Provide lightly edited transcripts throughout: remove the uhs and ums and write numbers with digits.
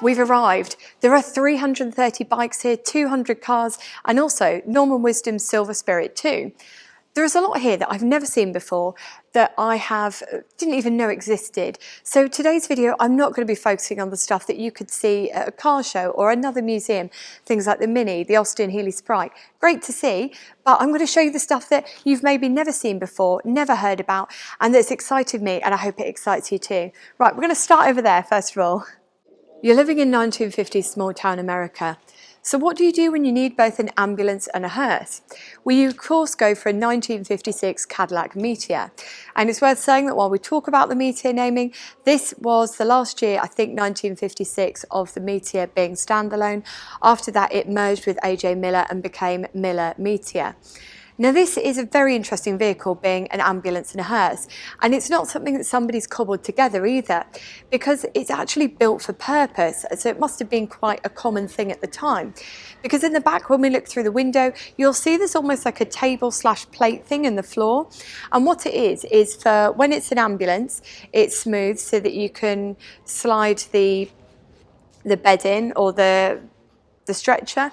We've arrived. There are 330 bikes here, 200 cars, and also Norman Wisdom's Silver Spirit too. There is a lot here that I've never seen before that I didn't even know existed. So today's video, I'm not going to be focusing on the stuff that you could see at a car show or another museum, things like the Mini, the Austin Healey Sprite. Great to see, but I'm going to show you the stuff that you've maybe never seen before, never heard about, and that's excited me, and I hope it excites you too. Right, we're going to start over there first of all. You're living in 1950s small town America. So what do you do when you need both an ambulance and a hearse? Well, you of course go for a 1956 Cadillac Meteor. And it's worth saying that while we talk about the Meteor naming, this was the last year, I think 1956, of the Meteor being standalone. After that, it merged with A.J. Miller and became Miller Meteor. Now this is a very interesting vehicle, being an ambulance and a hearse, and it's not something that somebody's cobbled together either, because it's actually built for purpose, so it must have been quite a common thing at the time. Because in the back, when we look through the window, you'll see there's almost like a table/plate thing in the floor, and what it is for when it's an ambulance, it's smooth so that you can slide the bed in, or the stretcher,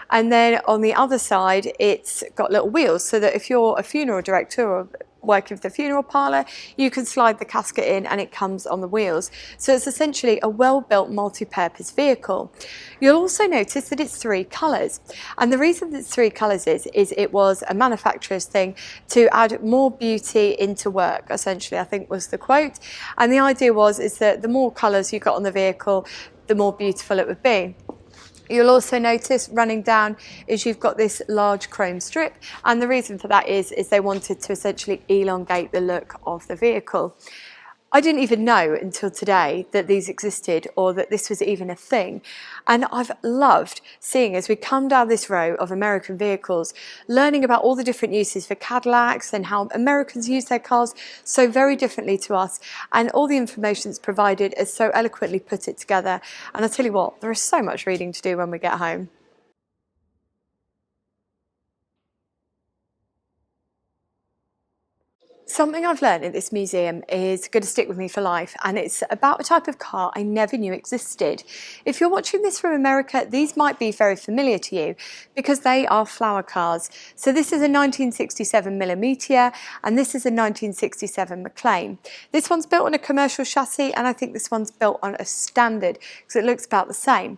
and then on the other side it's got little wheels so that if you're a funeral director or working for the funeral parlour, you can slide the casket in and it comes on the wheels. So it's essentially a well-built multi-purpose vehicle. You'll also notice that it's three colours, and the reason that it's three colours is it was a manufacturer's thing to add more beauty into work, essentially, I think was the quote. And the idea is that the more colours you got on the vehicle, the more beautiful it would be. You'll also notice running down is you've got this large chrome strip, and the reason for that is they wanted to essentially elongate the look of the vehicle. I didn't even know until today that these existed or that this was even a thing, and I've loved seeing as we come down this row of American vehicles, learning about all the different uses for Cadillacs and how Americans use their cars so very differently to us, and all the information that's provided is so eloquently put it together. And I tell you what, there is so much reading to do when we get home. Something I've learned at this museum is going to stick with me for life, and it's about a type of car I never knew existed. If you're watching this from America, these might be very familiar to you because they are flower cars. So this is a 1967 Miller Meteor, and this is a 1967 McLean. This one's built on a commercial chassis, and I think this one's built on a standard because it looks about the same.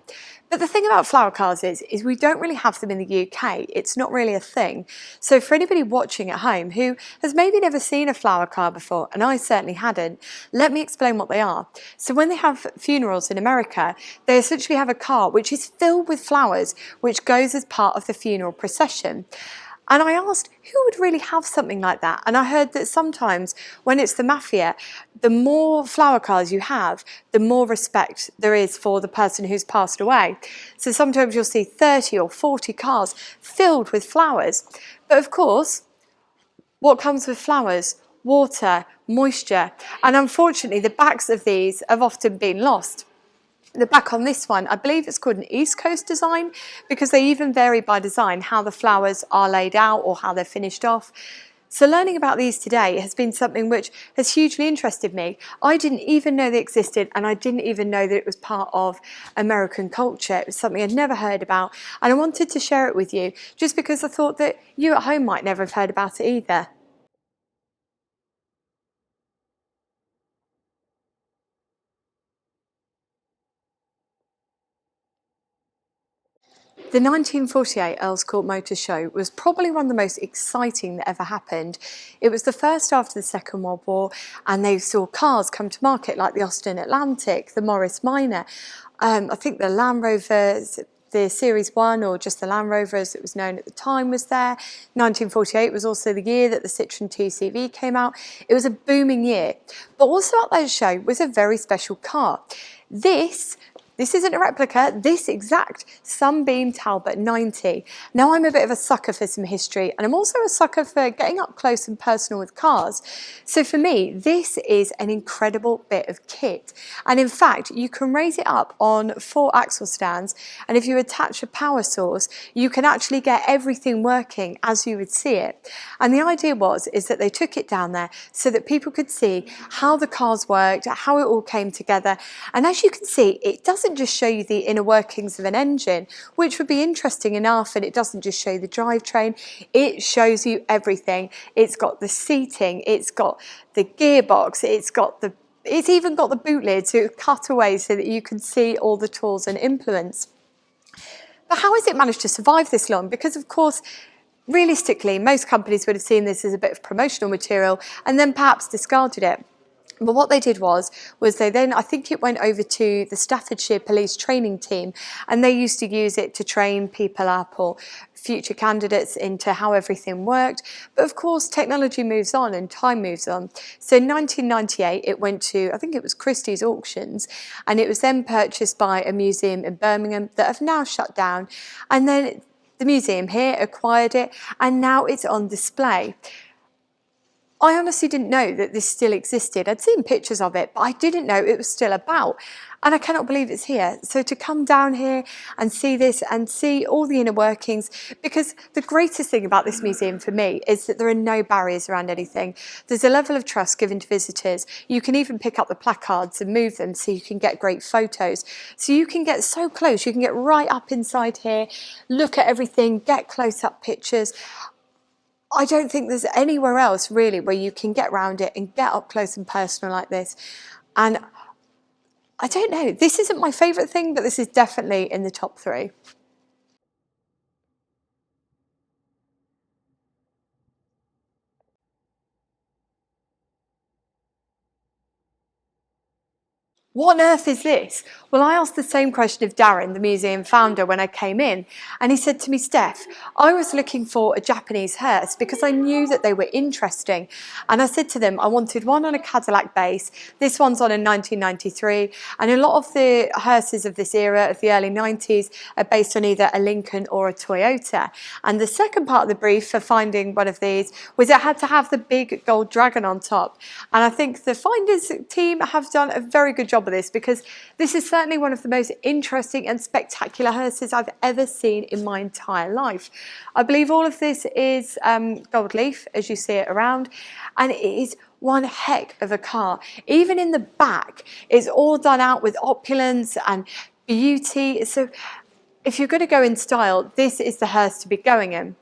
But the thing about flower cars is we don't really have them in the UK. It's not really a thing. So for anybody watching at home who has maybe never seen a flower car before, and I certainly hadn't, let me explain what they are. So when they have funerals in America, they essentially have a car which is filled with flowers, which goes as part of the funeral procession. And I asked, who would really have something like that? And I heard that sometimes when it's the mafia, the more flower cars you have, the more respect there is for the person who's passed away. So sometimes you'll see 30 or 40 cars filled with flowers. But of course, what comes with flowers? Water, moisture. And unfortunately, the backs of these have often been lost. The back on this one, I believe it's called an East Coast design, because they even vary by design how the flowers are laid out or how they're finished off. So learning about these today has been something which has hugely interested me. I didn't even know they existed, and I didn't even know that it was part of American culture. It was something I'd never heard about, and I wanted to share it with you just because I thought that you at home might never have heard about it either. The 1948 Earls Court Motor Show was probably one of the most exciting that ever happened. It was the first after the Second World War, and they saw cars come to market like the Austin Atlantic, the Morris Minor, I think the Land Rover, the Series 1, or just the Land Rover as it was known at the time, was there. 1948 was also the year that the Citroen 2CV came out. It was a booming year. But also at that show was a very special car. This isn't a replica, this exact Sunbeam Talbert 90. Now I'm a bit of a sucker for some history, and I'm also a sucker for getting up close and personal with cars. So for me, this is an incredible bit of kit. And in fact, you can raise it up on 4 axle stands, and if you attach a power source, you can actually get everything working as you would see it. And the idea is that they took it down there so that people could see how the cars worked, how it all came together. And as you can see, it doesn't doesn't just show you the inner workings of an engine, which would be interesting enough, and it doesn't just show you the drivetrain, it shows you everything. It's got the seating, it's got the gearbox, it's even got the boot lid, so it's cut away so that you can see all the tools and implements. But how has it managed to survive this long? Because of course, realistically, most companies would have seen this as a bit of promotional material and then perhaps discarded it. But what they did was they then, I think it went over to the Staffordshire Police training team, and they used to use it to train people up or future candidates into how everything worked. But of course, technology moves on and time moves on. So in 1998, it went to, I think it was Christie's auctions, and it was then purchased by a museum in Birmingham that have now shut down. And then the museum here acquired it, and now it's on display. I honestly didn't know that this still existed. I'd seen pictures of it, but I didn't know it was still about. And I cannot believe it's here. So to come down here and see this and see all the inner workings, because the greatest thing about this museum for me is that there are no barriers around anything. There's a level of trust given to visitors. You can even pick up the placards and move them so you can get great photos. So you can get so close, you can get right up inside here, look at everything, get close-up pictures. I don't think there's anywhere else really where you can get around it and get up close and personal like this. And I don't know, this isn't my favourite thing, but this is definitely in the top 3. What on earth is this? Well, I asked the same question of Darren, the museum founder, when I came in, and he said to me, Steph, I was looking for a Japanese Hertz because I knew that they were interesting. And I said to them, I wanted one on a Cadillac base, this one's on a 1993, and a lot of the Hertzes of this era, of the early 90s, are based on either a Lincoln or a Toyota. And the second part of the brief for finding one of these was it had to have the big gold dragon on top. And I think the finders team have done a very good job of this, because this is certainly one of the most interesting and spectacular hearses I've ever seen in my entire life. I believe all of this is gold leaf, as you see it around, and it is one heck of a car. Even in the back, it's all done out with opulence and beauty. So if you're going to go in style, this is the hearse to be going in.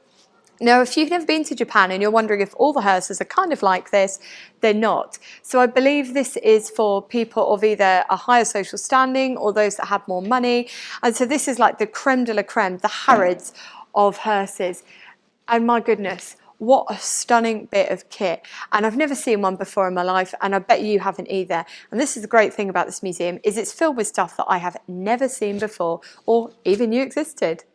Now, if you've never been to Japan and you're wondering if all the hearses are kind of like this, they're not. So I believe this is for people of either a higher social standing or those that have more money. And so this is like the creme de la creme, the Harrods of hearses. And my goodness, what a stunning bit of kit. And I've never seen one before in my life, and I bet you haven't either. And this is the great thing about this museum, is it's filled with stuff that I have never seen before or even knew existed.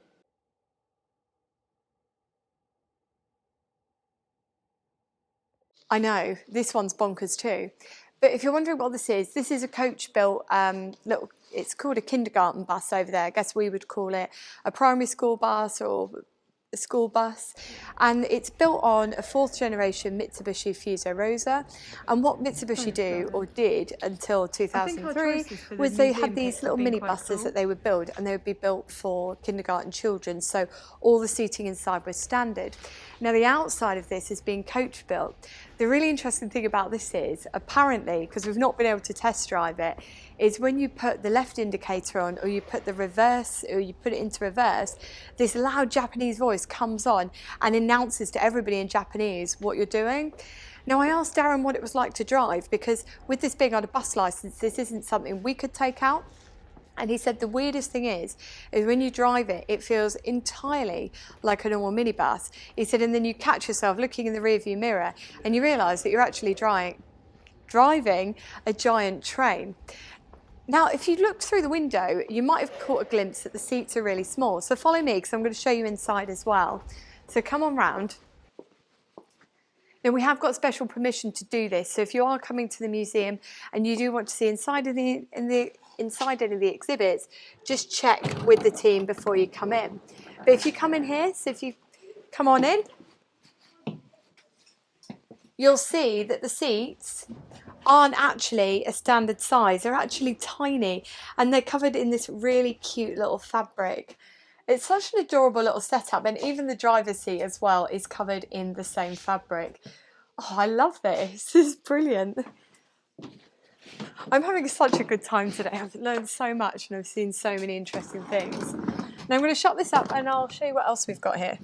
I know, this one's bonkers too. But if you're wondering what this is a coach-built it's called a kindergarten bus over there. I guess we would call it a primary school bus or a school bus, and it's built on a 4th generation Mitsubishi Fuso Rosa. And what Mitsubishi did until 2003 was they had these little mini buses that they would build, and they would be built for kindergarten children, so all the seating inside was standard. Now the outside of this is being coach built. The really interesting thing about this is, apparently, because we've not been able to test drive it, is when you put the left indicator on, or you put the reverse, or you put it into reverse, this loud Japanese voice comes on and announces to everybody in Japanese what you're doing. Now I asked Darren what it was like to drive, because with this being on a bus license, this isn't something we could take out. And he said the weirdest thing is when you drive it, it feels entirely like a normal minibus. He said, and then you catch yourself looking in the rearview mirror and you realise that you're actually driving a giant train. Now, if you looked through the window, you might have caught a glimpse that the seats are really small. So follow me, because I'm going to show you inside as well. So come on round. Now, we have got special permission to do this. So if you are coming to the museum and you do want to see inside any of the exhibits, just check with the team before you come in. But if you come in here, so if you come on in, you'll see that the seats aren't actually a standard size. They're actually tiny, and they're covered in this really cute little fabric. It's such an adorable little setup, and even the driver's seat as well is covered in the same fabric. Oh, I love this. This is brilliant. I'm having such a good time today. I've learned so much and I've seen so many interesting things. Now I'm going to shut this up and I'll show you what else we've got here.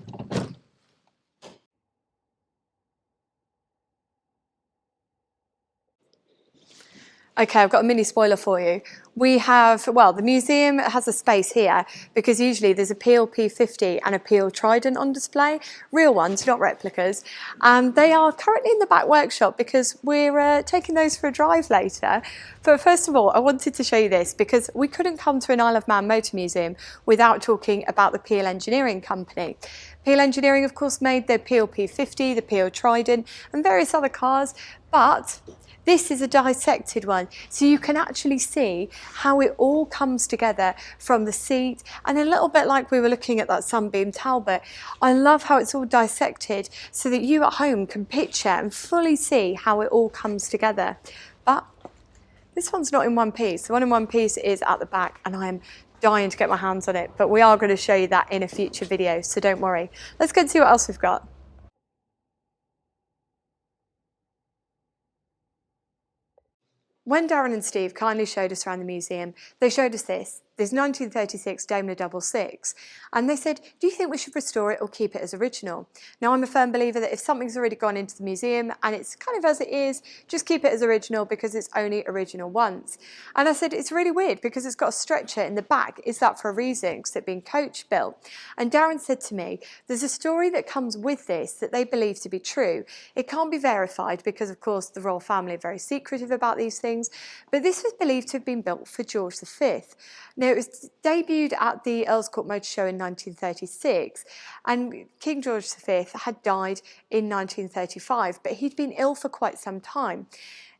Okay, I've got a mini spoiler for you. We have, well, the museum has a space here because usually there's a Peel P50 and a Peel Trident on display, real ones, not replicas. And they are currently in the back workshop because we're taking those for a drive later. But first of all, I wanted to show you this because we couldn't come to an Isle of Man motor museum without talking about the Peel Engineering Company. Peel Engineering, of course, made the Peel P50, the Peel Trident and various other cars, but this is a dissected one, so you can actually see how it all comes together from the seat, and a little bit like we were looking at that Sunbeam Talbert. I love how it's all dissected so that you at home can picture and fully see how it all comes together. But this one's not in one piece. The one in one piece is at the back, and I am dying to get my hands on it, but we are going to show you that in a future video, so don't worry. Let's go and see what else we've got. When Darren and Steve kindly showed us around the museum, they showed us this. There's 1936 Daimler Double Six, and they said, do you think we should restore it or keep it as original? Now, I'm a firm believer that if something's already gone into the museum and it's kind of as it is, just keep it as original because it's only original once. And I said, it's really weird because it's got a stretcher in the back. Is that for a reason? Because it's been coach built. And Darren said to me, there's a story that comes with this that they believe to be true. It can't be verified because, of course, the royal family are very secretive about these things, but this was believed to have been built for George V. Now, it was debuted at the Earl's Court Motor Show in 1936, and King George V had died in 1935, but he'd been ill for quite some time.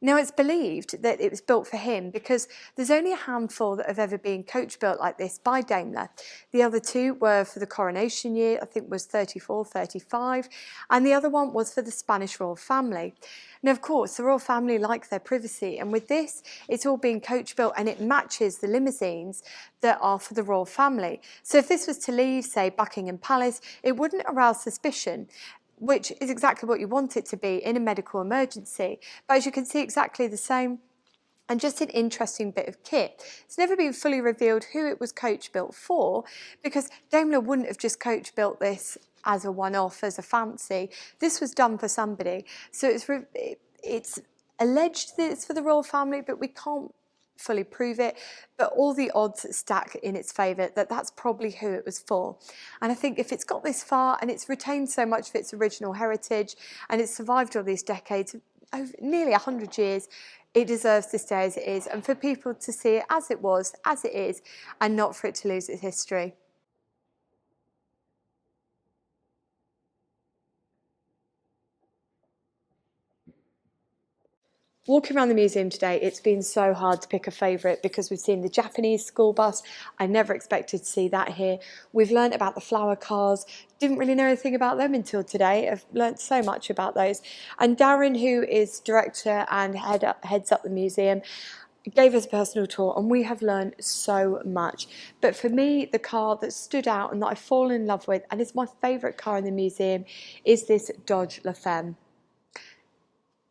Now, it's believed that it was built for him because there's only a handful that have ever been coach built like this by Daimler. The other two were for the coronation year, I think was 34, 35, and the other one was for the Spanish royal family. Now, of course, the royal family like their privacy, and with this, it's all being coach built and it matches the limousines that are for the royal family. So if this was to leave, say, Buckingham Palace, it wouldn't arouse suspicion, which is exactly what you want it to be in a medical emergency. But as you can see, exactly the same. And just an interesting bit of kit. It's never been fully revealed who it was coach built for, because Daimler wouldn't have just coach built this as a one-off, as a fancy. This was done for somebody. So it's alleged that it's for the royal family, but we can't fully prove it, but all the odds stack in its favour that that's probably who it was for. And I think if it's got this far and it's retained so much of its original heritage and it's survived all these decades, over nearly 100 years, it deserves to stay as it is, and for people to see it as it was, as it is, and not for it to lose its history. Walking around the museum today, it's been so hard to pick a favourite because we've seen the Japanese school bus. I never expected to see that here. We've learnt about the flower cars. Didn't really know anything about them until today. I've learnt so much about those. And Darren, who is director and heads up the museum, gave us a personal tour, and we have learned so much. But for me, the car that stood out and that I've fallen in love with, and is my favourite car in the museum, is this Dodge Femme.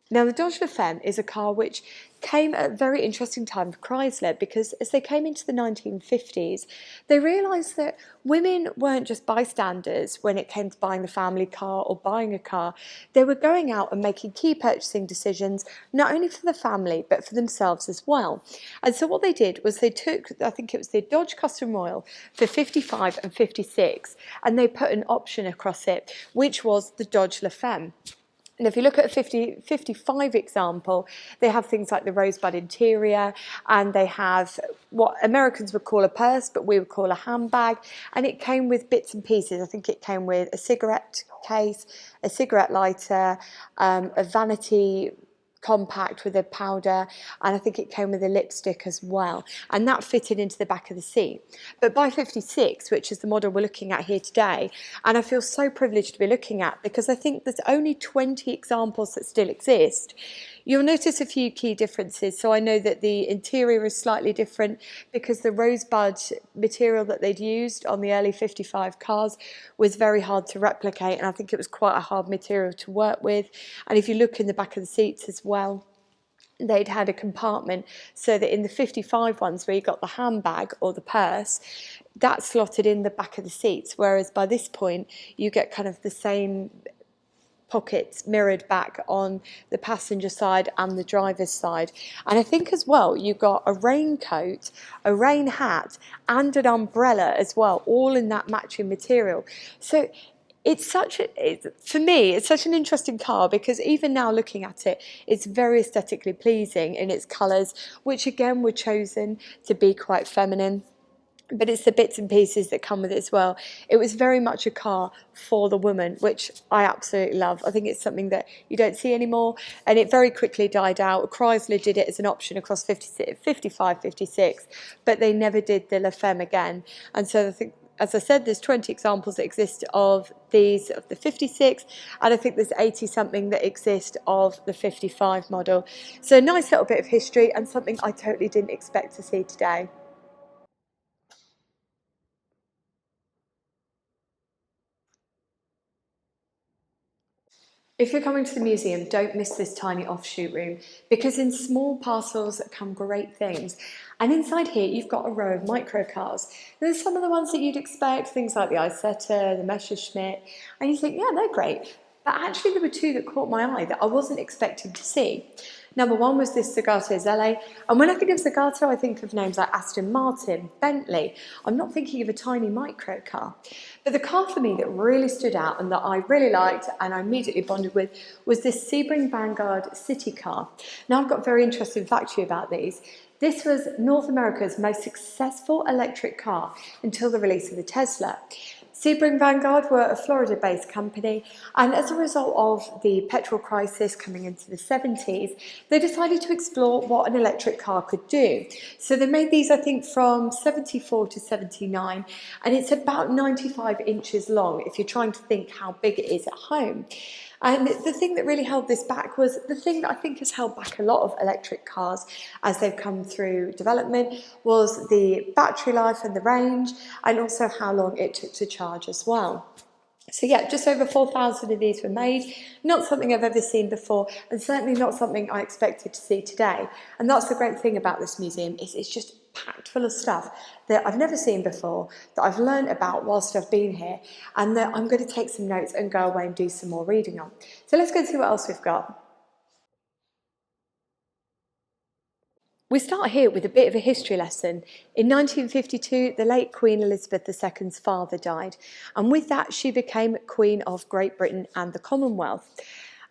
Now, the Dodge Femme is a car which came at a very interesting time for Chrysler, because as they came into the 1950s, they realised that women weren't just bystanders when it came to buying the family car or buying a car. They were going out and making key purchasing decisions, not only for the family, but for themselves as well. And so what they did was they took, I think it was the Dodge Custom Royal for 55 and 56, and they put an option across it, which was the Dodge Femme. And if you look at a 55 example, they have things like the rosebud interior, and they have what Americans would call a purse, but we would call a handbag. And it came with bits and pieces. I think it came with a cigarette case, a cigarette lighter, a vanity compact with a powder, and I think it came with a lipstick as well, and that fitted into the back of the seat. But by 56, which is the model we're looking at here today, and I feel so privileged to be looking at, because I think there's only 20 examples that still exist. You'll notice a few key differences. So I know that the interior is slightly different because the rosebud material that they'd used on the early 55 cars was very hard to replicate, and I think it was quite a hard material to work with. And if you look in the back of the seats as well, they'd had a compartment so that in the 55 ones where you got the handbag or the purse, that slotted in the back of the seats, whereas by this point you get kind of the same pockets mirrored back on the passenger side and the driver's side. And I think as well you got a raincoat, a rain hat and an umbrella as well, all in that matching material. So for me, it's such an interesting car, because even now looking at it, it's very aesthetically pleasing in its colours, which again were chosen to be quite feminine. But it's the bits and pieces that come with it as well. It was very much a car for the woman, which I absolutely love. I think it's something that you don't see anymore, and it very quickly died out. Chrysler did it as an option across 55, 56, but they never did the Femme again. And so I think, as I said, there's 20 examples that exist of these, of the 56, and I think there's 80 something that exist of the 55 model. So a nice little bit of history, and something I totally didn't expect to see today. If you're coming to the museum, don't miss this tiny offshoot room, because in small parcels come great things. And inside here, you've got a row of microcars. There's some of the ones that you'd expect, things like the Isetta, the Messerschmitt, and you think, yeah, they're great. But actually there were two that caught my eye that I wasn't expecting to see. Number one was this Zagato Zelle, and when I think of Zagato, I think of names like Aston Martin, Bentley. I'm not thinking of a tiny micro car. But the car for me that really stood out and that I really liked and I immediately bonded with was this Sebring Vanguard city car. Now I've got a very interesting fact to you about these. This was North America's most successful electric car until the release of the Tesla. Sebring Vanguard were a Florida-based company, and as a result of the petrol crisis coming into the 70s, they decided to explore what an electric car could do. So they made these, I think, from 74 to 79, and it's about 95 inches long if you're trying to think how big it is at home. And the thing that really held this back was the thing that I think has held back a lot of electric cars as they've come through development was the battery life and the range, and also how long it took to charge as well. So yeah, just over 4,000 of these were made. Not something I've ever seen before, and certainly not something I expected to see today. And that's the great thing about this museum, is it's just packed full of stuff that I've never seen before, that I've learned about whilst I've been here, and that I'm going to take some notes and go away and do some more reading on. So let's go and see what else we've got. We start here with a bit of a history lesson. In 1952, the late Queen Elizabeth II's father died, and with that she became Queen of Great Britain and the Commonwealth.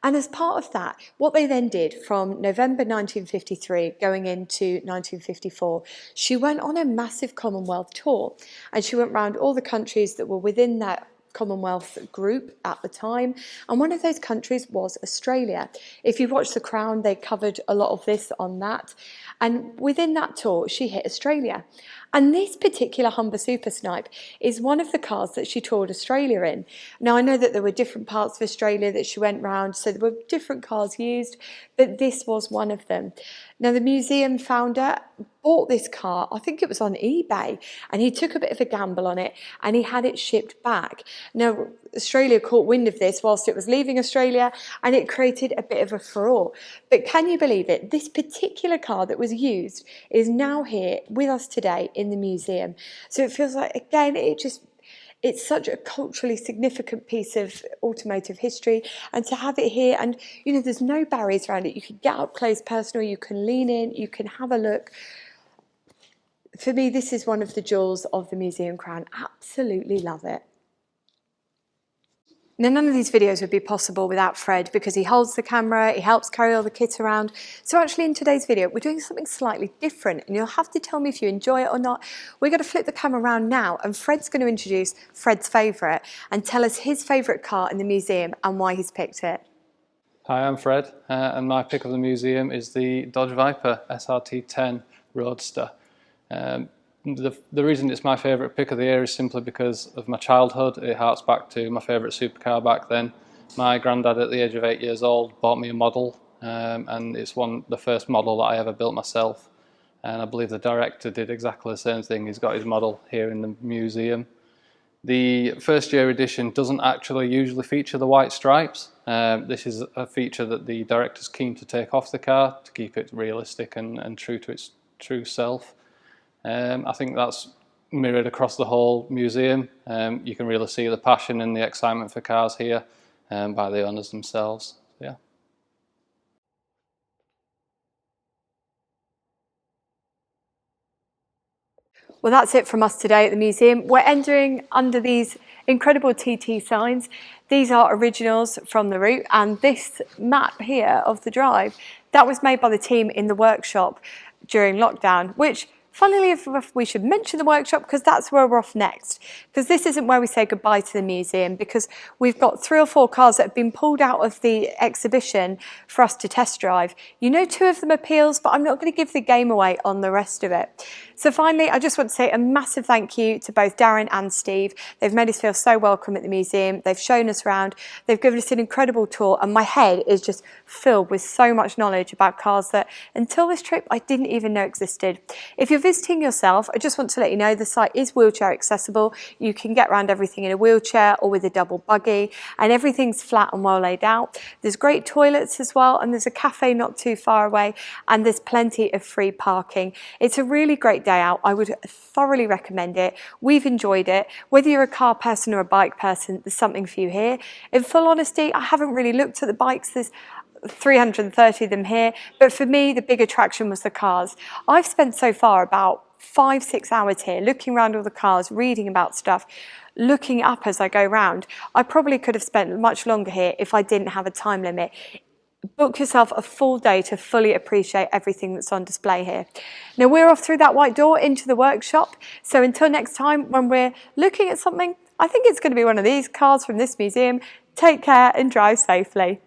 And as part of that, what they then did from November 1953 going into 1954, she went on a massive Commonwealth tour, and she went around all the countries that were within that Commonwealth group at the time, and one of those countries was Australia. If you watch The Crown, they covered a lot of this on that, and within that tour she hit Australia. And this particular Humber Super Snipe is one of the cars that she toured Australia in. Now I know that there were different parts of Australia that she went round, so there were different cars used, but this was one of them. Now the museum founder bought this car, I think it was on eBay, and he took a bit of a gamble on it and he had it shipped back. Now Australia caught wind of this whilst it was leaving Australia, and it created a bit of a furore. But can you believe it? This particular car that was used is now here with us today in the museum. So it feels like, again, it's such a culturally significant piece of automotive history, and to have it here, and you know, there's no barriers around it. You can get up close personal, you can lean in, you can have a look. For me, this is one of the jewels of the museum crown. Absolutely love it. Now, none of these videos would be possible without Fred, because he holds the camera, he helps carry all the kit around. So actually in today's video, we're doing something slightly different, and you'll have to tell me if you enjoy it or not. We're going to flip the camera around now, and Fred's going to introduce Fred's favourite and tell us his favourite car in the museum and why he's picked it. Hi, I'm Fred, and my pick of the museum is the Dodge Viper SRT10 Roadster. The reason it's my favourite pick of the year is simply because of my childhood. It harks back to my favourite supercar back then. My granddad at the age of 8 years old bought me a model, and it's the first model that I ever built myself. And I believe the director did exactly the same thing. He's got his model here in the museum. The first year edition doesn't actually usually feature the white stripes. This is a feature that the director's keen to take off the car to keep it realistic and true to its true self. I think that's mirrored across the whole museum. You can really see the passion and the excitement for cars here by the owners themselves. Yeah. Well, that's it from us today at the museum. We're entering under these incredible TT signs. These are originals from the route, and this map here of the drive, that was made by the team in the workshop during lockdown, which funnily enough, we should mention the workshop because that's where we're off next. Because this isn't where we say goodbye to the museum, because we've got 3 or 4 cars that have been pulled out of the exhibition for us to test drive. You know, 2 of them are Peels, but I'm not going to give the game away on the rest of it. So finally, I just want to say a massive thank you to both Darren and Steve. They've made us feel so welcome at the museum. They've shown us around. They've given us an incredible tour, and my head is just filled with so much knowledge about cars that until this trip, I didn't even know existed. If you're visiting yourself, I just want to let you know the site is wheelchair accessible. You can get around everything in a wheelchair or with a double buggy, and everything's flat and well laid out. There's great toilets as well, and there's a cafe not too far away, and there's plenty of free parking. It's a really great day out. I would thoroughly recommend it. We've enjoyed it. Whether you're a car person or a bike person, there's something for you here. In full honesty, I haven't really looked at the bikes. There's 330 of them here, but for me the big attraction was the cars. I've spent so far about 5-6 hours here looking around all the cars, reading about stuff, looking up as I go round. I probably could have spent much longer here if I didn't have a time limit. Book yourself a full day to fully appreciate everything that's on display here. Now we're off through that white door into the workshop, so until next time when we're looking at something, I think it's going to be one of these cars from this museum. Take care and drive safely.